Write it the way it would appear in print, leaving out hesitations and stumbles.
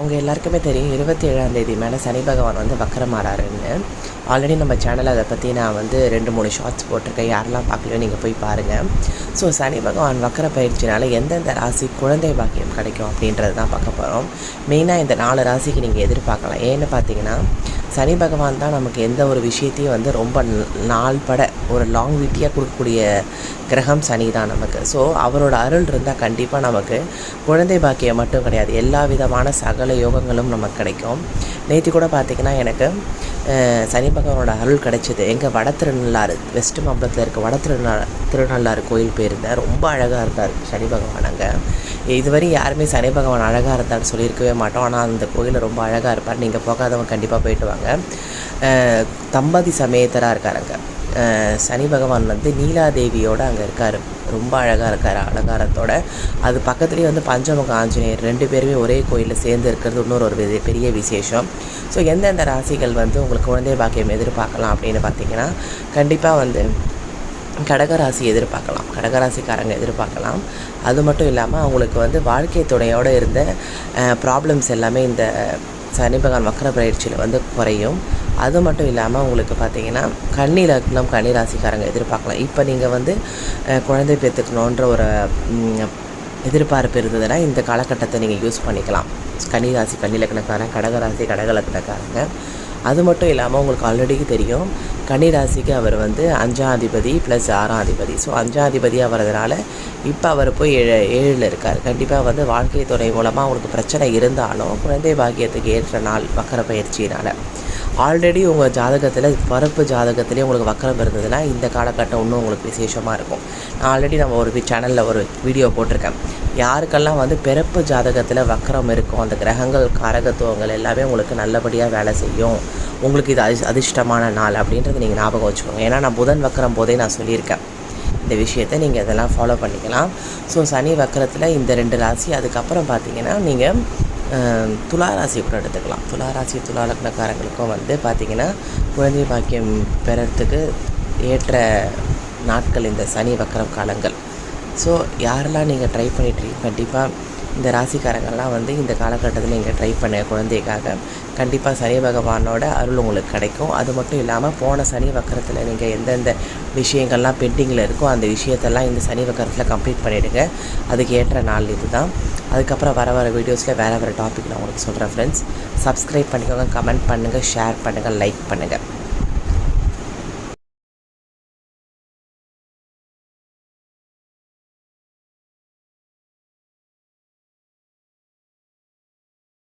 உங்கள் எல்லாருக்குமே தெரியும் 27ஆம் தேதி மேலே சனி பகவான் வந்து வக்கரமாறாருன்னு. ஆல்ரெடி நம்ம சேனலில் அதை பற்றி நான் வந்து 2-3 ஷார்ட்ஸ் போட்டிருக்கேன். யாரெல்லாம் பார்க்கலையோ நீங்கள் போய் பாருங்கள். ஸோ சனி பகவான் வக்கர பயிற்சினால எந்தெந்த ராசி குழந்தை பாக்கியம் கிடைக்கும் அப்படின்றது தான் பார்க்க போகிறோம். மெயினாக இந்த 4 ராசிக்கு நீங்கள் எதிர்பார்க்கலாம். ஏன்னு பார்த்தீங்கன்னா சனி பகவான் தான் நமக்கு எந்த ஒரு விஷயத்தையும் வந்து ரொம்ப நாள்பட ஒரு லாங்விட்டியாக கொடுக்கக்கூடிய கிரகம் சனி தான் நமக்கு. ஸோ அவரோட அருள் இருந்தால் கண்டிப்பாக நமக்கு குழந்தை பாக்கியம் மட்டும் கிடையாது, எல்லா விதமான சகல யோகங்களும் நமக்கு கிடைக்கும். நேற்று கூட பார்த்திங்கன்னா எனக்கு சனி பகவானோட அருள் கிடைச்சிது. எங்கள் வட திருநள்ளாறு வெஸ்ட் மாம்பலத்தில் இருக்க வட திருநள்ளாறு கோயில் போயிருந்தேன். ரொம்ப அழகாக இருந்தார் சனி பகவான். அங்கே இதுவரை யாருமே சனி பகவான் அழகாக இருந்தான்னு சொல்லியிருக்கவே மாட்டோம். ஆனால் அந்த கோயிலில் ரொம்ப அழகாக இருப்பார். நீங்கள் போகாதவங்க கண்டிப்பாக போயிட்டு வாங்க. தம்பதி சமேதராக இருக்கார் அங்கே. சனி பகவான் வந்து நீலாதேவியோடு அங்கே இருக்கார். ரொம்ப அழகாக இருக்கார் அலங்காரத்தோட. அது பக்கத்துலேயே வந்து பஞ்சமுக ஆஞ்சநேயர் 2 பேருமே ஒரே கோயிலில் சேர்ந்து இருக்கிறது இன்னொரு ஒரு பெரிய விசேஷம். ஸோ எந்தெந்த ராசிகள் வந்து உங்களுக்கு குழந்தை பாக்கியம் எதிர்பார்க்கலாம் அப்படின்னு பார்த்தீங்கன்னா கண்டிப்பாக வந்து கடகராசி எதிர்பார்க்கலாம். கடகராசிக்காரங்க எதிர்பார்க்கலாம். அது மட்டும் இல்லாமல் அவங்களுக்கு வந்து வாழ்க்கை துணையோடு இருந்த ப்ராப்ளம்ஸ் எல்லாமே இந்த சனி பகவான் வக்கர பயிற்சியில் வந்து குறையும். அது மட்டும் இல்லாமல் உங்களுக்கு பார்த்திங்கன்னா கன்னி லக்னம் கன்னி ராசிக்காரங்க எதிர்பார்க்கலாம். இப்போ நீங்கள் வந்து குழந்தை பெற்றுக்கணுன்ற ஒரு எதிர்பார்ப்பு இருந்ததுன்னா இந்த காலகட்டத்தை நீங்கள் யூஸ் பண்ணிக்கலாம். கன்னி ராசி கன்னி லக்னக்காரன், கடகராசி கடக லக்னக்காரங்க. அது மட்டும் இல்லாமல் உங்களுக்கு ஆல்ரெடி தெரியும் கன்னி ராசிக்கு அவர் வந்து 5ஆம் அதிபதி ப்ளஸ் 6ஆம் அதிபதி. ஸோ 5ஆம் அதிபதியாக வர்றதுனால இப்போ அவர் போய் 7ல் இருக்கார். கண்டிப்பாக வந்து வாழ்க்கை துணை மூலமாக உங்களுக்கு பிரச்சனை இருந்தாலும் குழந்தை பாக்கியத்துக்கு ஏற்ற நாள் வக்கர பயிற்சினால். ஆல்ரெடி உங்கள் ஜாதகத்தில் பரப்பு ஜாதகத்திலே உங்களுக்கு வக்கரம் இருந்ததுன்னா இந்த காலகட்டம் இன்னும் உங்களுக்கு விசேஷமாக இருக்கும். நான் ஆல்ரெடி நம்ம ஒரு சேனலில் ஒரு வீடியோ போட்டிருக்கேன். யாருக்கெல்லாம் வந்து பிறப்பு ஜாதகத்தில் வக்கரம் இருக்கும், அந்த கிரகங்கள் காரகத்துவங்கள் எல்லாமே உங்களுக்கு நல்லபடியாக வேலை செய்யும், உங்களுக்கு இது அதிர்ஷ்டமான நாள் அப்படின்றது நீங்கள் ஞாபகம் வச்சுக்கோங்க. ஏன்னா நான் புதன் வக்கரம் போதே நான் சொல்லியிருக்கேன் இந்த விஷயத்தை. நீங்கள் இதெல்லாம் ஃபாலோ பண்ணிக்கலாம். ஸோ சனி வக்கரத்தில் இந்த 2 ராசி. அதுக்கப்புறம் பார்த்தீங்கன்னா நீங்கள் துளாராசி கூட எடுத்துக்கலாம். துளாராசி துலா லக்னக்காரங்களுக்கும் வந்து பார்த்திங்கன்னா குழந்தை பாக்கியம் பெறத்துக்கு ஏற்ற நாட்கள் இந்த சனி வக்கரம் காலங்கள். ஸோ யாரெல்லாம் நீங்கள் ட்ரை பண்ணிட்டுருக்கீங்க கண்டிப்பாக இந்த ராசிக்காரங்கள்லாம் வந்து இந்த காலகட்டத்தில் நீங்கள் ட்ரை பண்ண குழந்தைக்காக கண்டிப்பாக சனி பகவானோட அருள் உங்களுக்கு கிடைக்கும். அது மட்டும் இல்லாமல் போன சனி வக்கரத்தில் நீங்கள் எந்தெந்த விஷயங்கள்லாம் பெண்டிங்கில் இருக்கோ அந்த விஷயத்தெல்லாம் இந்த சனி வக்கரத்தில் கம்ப்ளீட் பண்ணிவிடுங்க. அதுக்கு ஏற்ற நாள் இது தான். அதுக்கப்புறம் வர வீடியோஸில் வேறு டாபிக் நான் உங்களுக்கு சொல்கிறேன் ஃப்ரெண்ட்ஸ். சப்ஸ்கிரைப் பண்ணிக்கோங்க, கமெண்ட் பண்ணுங்கள், ஷேர் பண்ணுங்கள், லைக் பண்ணுங்கள்.